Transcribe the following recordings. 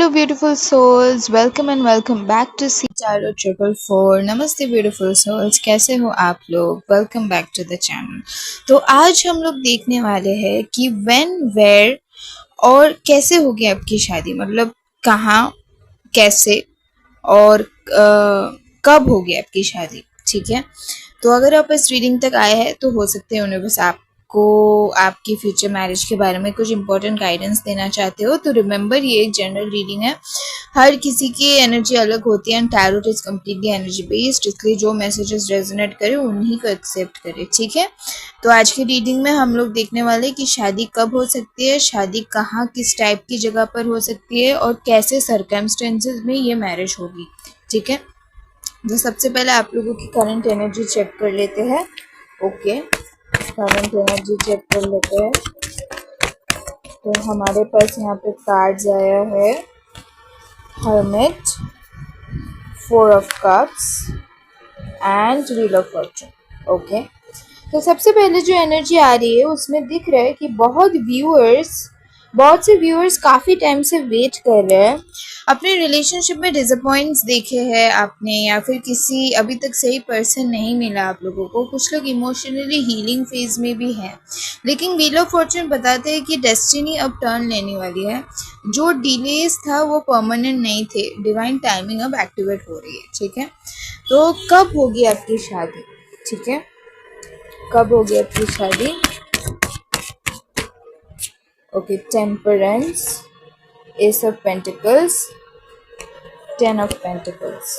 Hello, beautiful souls. Welcome and welcome back to C Tarot Triple Four. नमस्ते beautiful souls. कैसे हो आप लोग? Welcome back to the channel. तो आज हम लोग देखने वाले हैं कि when, where और कैसे होगी आपकी शादी, मतलब कहाँ, कैसे और कब होगी आपकी शादी. ठीक है. तो अगर आप इस रीडिंग तक आए हैं तो हो सकते हैं यूनिवर्स आपको आपकी फ्यूचर मैरिज के बारे में कुछ इंपॉर्टेंट गाइडेंस देना चाहते हो. तो रिमेंबर, ये एक जनरल रीडिंग है. हर किसी की एनर्जी अलग होती है and tarot is completely energy based, इसलिए जो मैसेजेस रेजोनेट करे उन्हीं को एक्सेप्ट करे. ठीक है. तो आज की रीडिंग में हम लोग देखने वाले कि शादी कब हो सकती है, शादी कहाँ, किस टाइप की जगह पर हो सकती है और कैसे सर्कमस्टेंसेस में ये मैरिज होगी. ठीक है. तो सबसे पहले आप लोगों की करंट एनर्जी चेक कर लेते हैं. ओके, करंट एनर्जी चेक कर लेते हैं. तो हमारे पास यहाँ पे कार्ड्स आया है hermit, four of cups and wheel of Fortune. Okay. तो सबसे पहले जो एनर्जी आ रही है उसमें दिख रहा है कि बहुत से व्यूअर्स काफ़ी टाइम से वेट कर रहे हैं. अपने रिलेशनशिप में डिसअपॉइंट्स देखे हैं आपने, या फिर किसी अभी तक सही पर्सन नहीं मिला आप लोगों को. कुछ लोग इमोशनली हीलिंग फेज में भी हैं, लेकिन व्हील ऑफ फॉर्चून बताते हैं कि डेस्टिनी अब टर्न लेने वाली है. जो डिलेस था वो परमानेंट नहीं थे, डिवाइन टाइमिंग अब एक्टिवेट हो रही है. ठीक है. तो कब होगी आपकी शादी? ठीक है, कब होगी आपकी शादी? Okay, temperance, S of pentacles, ten of pentacles.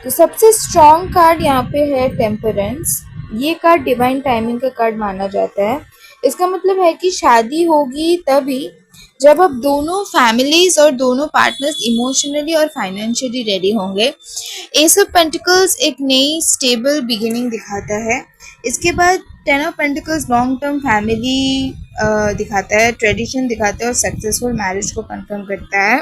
तो सबसे स्ट्रॉन्ग कार्ड यहाँ पे है टेम्परेंस. ये कार्ड डिवाइन टाइमिंग का कार्ड माना जाता है. इसका मतलब है कि शादी होगी तभी जब अब दोनों फैमिलीज और दोनों पार्टनर्स इमोशनली और फाइनेंशियली रेडी होंगे. एस ऑफ पेंटिकल्स एक नई स्टेबल बिगिनिंग दिखाता है. इसके बाद ten of pentacles long term family दिखाता है, ट्रेडिशन दिखाता है और सक्सेसफुल मैरिज को कंफर्म करता है.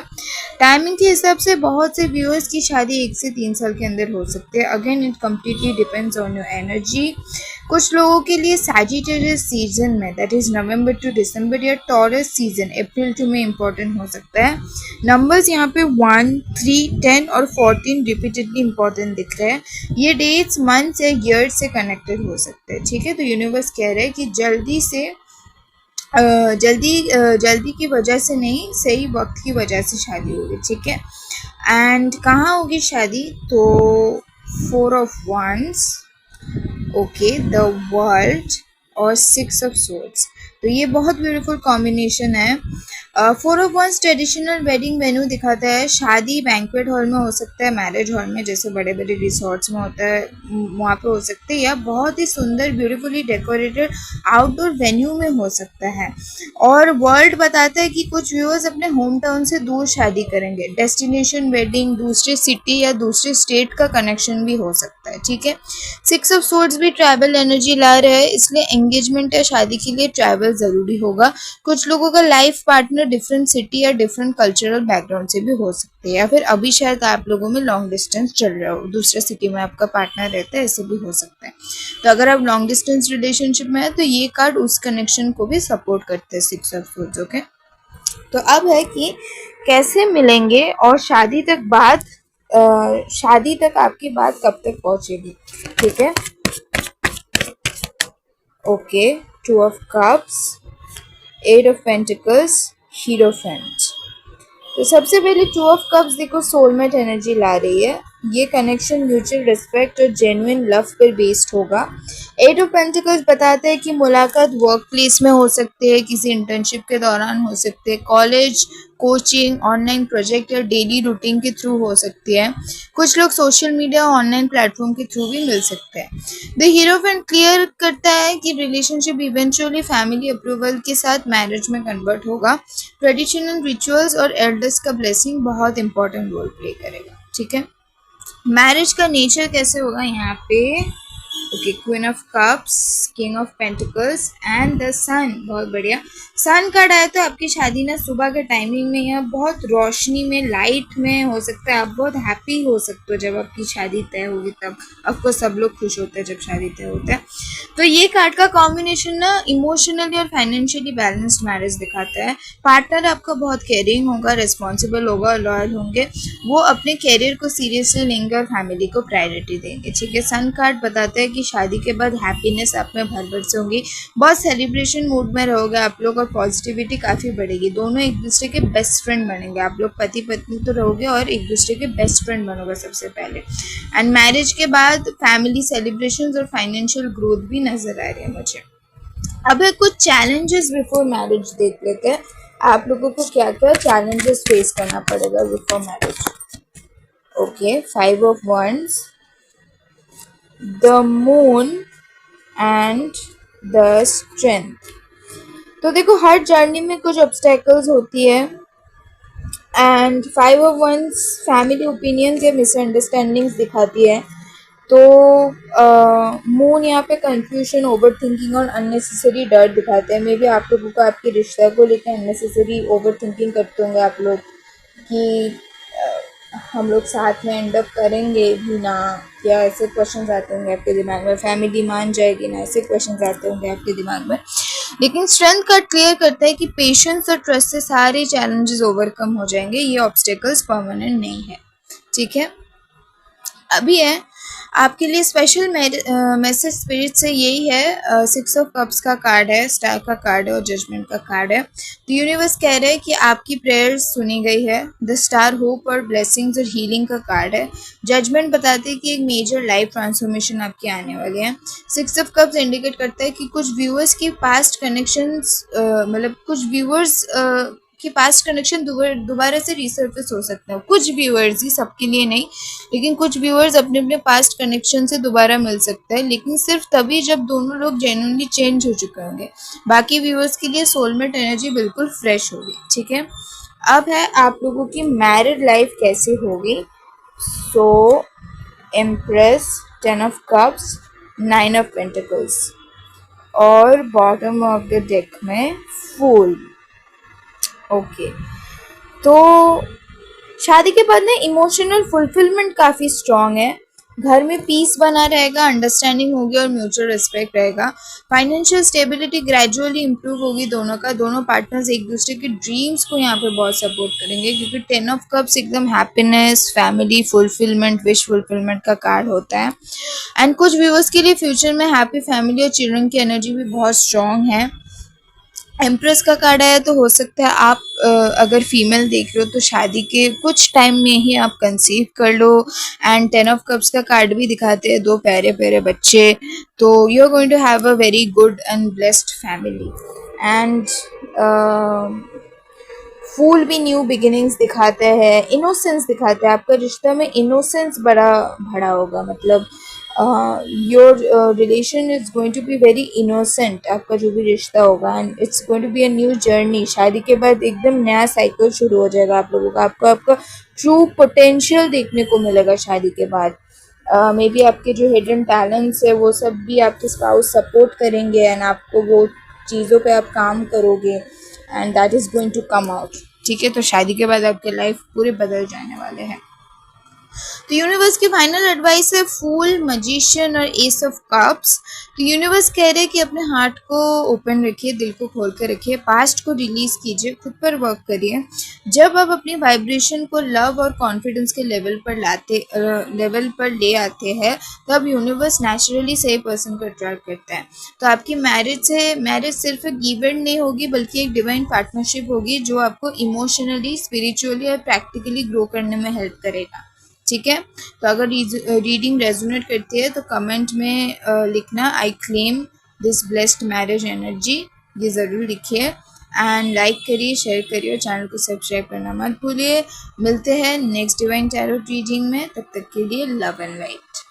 टाइमिंग के हिसाब से बहुत से व्यूअर्स की शादी 1 से 3 साल के अंदर हो सकते हैं. Again it completely depends on your energy. कुछ लोगों के लिए सैजिटेरियस सीजन में, that is November to December, या Taurus season April to May important हो सकता है. नंबर्स यहाँ पे 1, 3, 10 और 14 रिपीटेडली इंपॉर्टेंट दिख रहे हैं. ये डेट्स मंथ्स या ईयर से कनेक्टेड हो सकते हैं. ठीक है. तो यूनिवर्स कह रहे हैं कि जल्दी की वजह से नहीं, सही वक्त की वजह से शादी होगी. ठीक है. एंड कहाँ होगी शादी? तो four of wands, okay, the world और 6 ऑफ सोर्ड्स. तो ये बहुत ब्यूटीफुल कॉम्बिनेशन है. 4 of wands traditional wedding venue दिखाता है. शादी बैंक्वेट हॉल में हो सकता है, मैरिज हॉल में जैसे बड़े बड़े रिसोर्ट्स में होता है वहाँ पे हो सकते हैं, या बहुत ही सुंदर ब्यूटीफुली डेकोरेटेड आउटडोर वेन्यू में हो सकता है. और वर्ल्ड बताता है कि कुछ व्यूअर्स अपने होम टाउन से दूर शादी करेंगे. डेस्टिनेशन वेडिंग, दूसरे सिटी या दूसरे स्टेट का कनेक्शन भी हो सकता है. ठीक है. 6 ऑफ सोर्ड्स भी ट्रैवल एनर्जी ला रहा है, इसलिए एंगेजमेंट या शादी के लिए ट्रैवल ज़रूरी होगा. कुछ लोगों का लाइफ पार्टनर डिफरेंट सिटी या डिफरेंट कल्चरल बैकग्राउंड से भी हो सकते हैं, या फिर अभी शायद आप लोगों में लॉन्ग डिस्टेंस चल रहा हो, दूसरे सिटी में आपका पार्टनर रहता है, ऐसे भी हो सकता है. तो अगर आप लॉन्ग डिस्टेंस रिलेशनशिप में है तो ये कार्ड उस कनेक्शन को भी सपोर्ट करते हैं, 6 ऑफ सोर्ड्स. ओके. तो अब है कि कैसे मिलेंगे और शादी तक आपकी बात कब तक पहुंचेगी. ठीक है. Okay, 2 of cups, 8 of pentacles, hierophant. तो सबसे पहले 2 ऑफ कप्स देखो सोलमेट एनर्जी ला रही है. ये कनेक्शन म्यूचुअल रिस्पेक्ट और जेन्युइन लव पर बेस्ड होगा. 8 ऑफ पेंटिकल्स बताते हैं कि मुलाकात वर्क प्लेस में हो सकते हैं, किसी इंटर्नशिप के दौरान हो सकते हैं, कॉलेज, कोचिंग, ऑनलाइन प्रोजेक्ट या डेली रूटीन के थ्रू हो सकती है. कुछ लोग सोशल मीडिया और ऑनलाइन प्लेटफॉर्म के थ्रू भी मिल सकते हैं. द हीरोफेंट क्लियर करता है कि रिलेशनशिप इवेंचुअली फैमिली अप्रूवल के साथ मैरिज में कन्वर्ट होगा. ट्रेडिशनल रिचुअल्स और एल्डर्स का ब्लेसिंग बहुत इंपॉर्टेंट रोल प्ले करेगा. ठीक है. मैरिज का नेचर कैसे होगा यहाँ पे? Okay, queen of cups, king of pentacles and the sun. बहुत बढ़िया। सन कार्ड आया तो आपकी शादी ना सुबह के टाइमिंग में या बहुत रोशनी में, लाइट में हो सकता है। आप बहुत हैप्पी हो सकते हो जब आपकी शादी तय होगी तब। ऑफकोर्स सब लोग खुश होते हैं जब शादी तय होता है। तो ये कार्ड का कॉम्बिनेशन ना इमोशनली और फाइनेंशियली बैलेंस्ड मैरिज दिखाता है। पार्टनर आपका बहुत केयरिंग होगा, रिस्पॉन्सिबल होगा और लॉयल होंगे। वो अपने कैरियर को सीरियसली लेंगे और फैमिली को प्रायोरिटी देंगे। ठीक है। सन कार्ड बताता है कि शादी के बाद हैप्पीनेस आप में भर भर से होगी, बहुत सेलिब्रेशन मूड में रहोगे आप लोग और पॉजिटिविटी काफ़ी बढ़ेगी। दोनों एक दूसरे के बेस्ट फ्रेंड बनेंगे। आप लोग पति पत्नी तो रहोगे और एक दूसरे के बेस्ट फ्रेंड बनोगे सबसे पहले। एंड मैरिज के बाद फैमिली सेलिब्रेशंस और फाइनेंशियल ग्रोथ भी नजर आ रही है मुझे। अब है कुछ चैलेंजेस बिफोर मैरिज देख लेते हैं। आप लोगों को क्या क्या चैलेंजेस फेस करना पड़ेगा before marriage. Okay, 5 of Wands, the moon and the strength. तो देखो हर जर्नी में कुछ ऑब्स्टेकल्स होती है and 5 of Wands family opinions या मिसअंडरस्टैंडिंग्स दिखाती है। तो मून यहाँ पे कंफ्यूजन, ओवर थिंकिंग और अननेसेसरी डर दिखाते हैं। मे बी आप लोगों को आपके रिश्ते को लेकर अननेसेसरी ओवर थिंकिंग करते होंगे आप लोग कि हम लोग साथ में एंड अप करेंगे भी ना, या ऐसे क्वेश्चंस आते होंगे आपके दिमाग में। फैमिली मान जाएगी ना, ऐसे क्वेश्चंस आते होंगे आपके दिमाग में। लेकिन स्ट्रेंथ कार्ड क्लियर करता है कि पेशेंस और ट्रस्ट से सारे चैलेंजेस ओवरकम हो जाएंगे। ये ऑब्स्टेकल्स परमानेंट नहीं है। ठीक है। अभी है आपके लिए स्पेशल मैसेज स्पिरिट से यही है। 6 of Cups का कार्ड है, स्टार का कार्ड है और जजमेंट का कार्ड है। तो यूनिवर्स कह रहे हैं कि आपकी प्रेयर्स सुनी गई है। द स्टार होप और ब्लेसिंग्स और हीलिंग का कार्ड है। जजमेंट बताते हैं कि एक मेजर लाइफ ट्रांसफॉर्मेशन आपकी आने वाली है। 6 of Cups इंडिकेट करता है कि कुछ व्यूअर्स की पास्ट कनेक्शंस, मतलब कुछ व्यूअर्स कि पास्ट कनेक्शन दोबारा से रिसर्फेस हो सकते हैं। कुछ व्यूअर्स ही, सबके लिए नहीं, लेकिन कुछ व्यूअर्स अपने अपने पास्ट कनेक्शन से दोबारा मिल सकते हैं, लेकिन सिर्फ तभी जब दोनों लोग जेन्युइनली चेंज हो चुके होंगे। बाकी व्यूअर्स के लिए सोलमेट एनर्जी बिल्कुल फ्रेश होगी। ठीक है। अब है आप लोगों की मैरिड लाइफ कैसी होगी। So empress, 10 of Cups, 9 of Pentacles और बॉटम ऑफ द डेक में फूल। ओके, तो शादी के बाद ना इमोशनल फुलफिलमेंट काफ़ी स्ट्रॉन्ग है। घर में पीस बना रहेगा, अंडरस्टैंडिंग होगी और म्यूचुअल रिस्पेक्ट रहेगा। फाइनेंशियल स्टेबिलिटी ग्रेजुअली इंप्रूव होगी दोनों का। दोनों पार्टनर्स एक दूसरे के ड्रीम्स को यहाँ पे बहुत सपोर्ट करेंगे, क्योंकि 10 of Cups एकदम happiness, family fulfilment, wish fulfilment का कार्ड होता है। एंड कुछ व्यूअर्स के लिए फ्यूचर में हैप्पी फैमिली और चिल्ड्रन की एनर्जी भी बहुत स्ट्रॉन्ग है। एम्प्रेस का कार्ड आया तो हो सकता है आप अगर फीमेल देख रहे हो तो शादी के कुछ टाइम में ही आप कंसीव कर लो। एंड 10 of Cups का कार्ड भी दिखाते हैं 2 प्यारे प्यारे बच्चे। तो you are going to have a very good and blessed family. And fool भी न्यू बिगिनिंग्स दिखाते हैं, इनोसेंस दिखाते हैं। आपका रिश्ता में इनोसेंस बड़ा भरा होगा, मतलब your relation is going to be very innocent. आपका जो भी रिश्ता होगा and it's going to be a new journey. शादी के बाद एकदम नया साइकिल शुरू हो जाएगा आप लोगों का। आपको आपका ट्रू पोटेंशियल देखने को मिलेगा शादी के बाद। मे बी आपके जो हिडन टैलेंट्स है वो सब भी आपके स्पाउस सपोर्ट करेंगे एंड आपको वो चीज़ों पे आप काम करोगे and that is going to come out. ठीक है। तो शादी के बाद आपके लाइफ पूरे बदल जाने वाले हैं। तो यूनिवर्स की फाइनल एडवाइस है फूल, मैजिशियन और एस ऑफ कप्स। तो यूनिवर्स कह रहे हैं कि अपने हार्ट को ओपन रखिए, दिल को खोल कर रखिए, पास्ट को रिलीज कीजिए, खुद पर वर्क करिए। जब आप अपनी वाइब्रेशन को लव और कॉन्फिडेंस के लेवल पर ले आते हैं, तब यूनिवर्स नेचुरली सही पर्सन को अट्रैक्ट करता है। तो आपकी मैरिज सिर्फ एक इवेंट नहीं होगी, बल्कि एक डिवाइन पार्टनरशिप होगी जो आपको इमोशनली, स्पिरिचुअली और प्रैक्टिकली ग्रो करने में हेल्प करेगा। ठीक है। तो अगर रीडिंग रेजोनेट करती है तो कमेंट में लिखना I claim this blessed marriage energy, ये ज़रूर लिखिए। एंड लाइक करिए, शेयर करिए और चैनल को सब्सक्राइब करना मत भूलिए। मिलते हैं नेक्स्ट डिवाइन टैरोट रीडिंग में, तब तक के लिए लव एंड लाइट।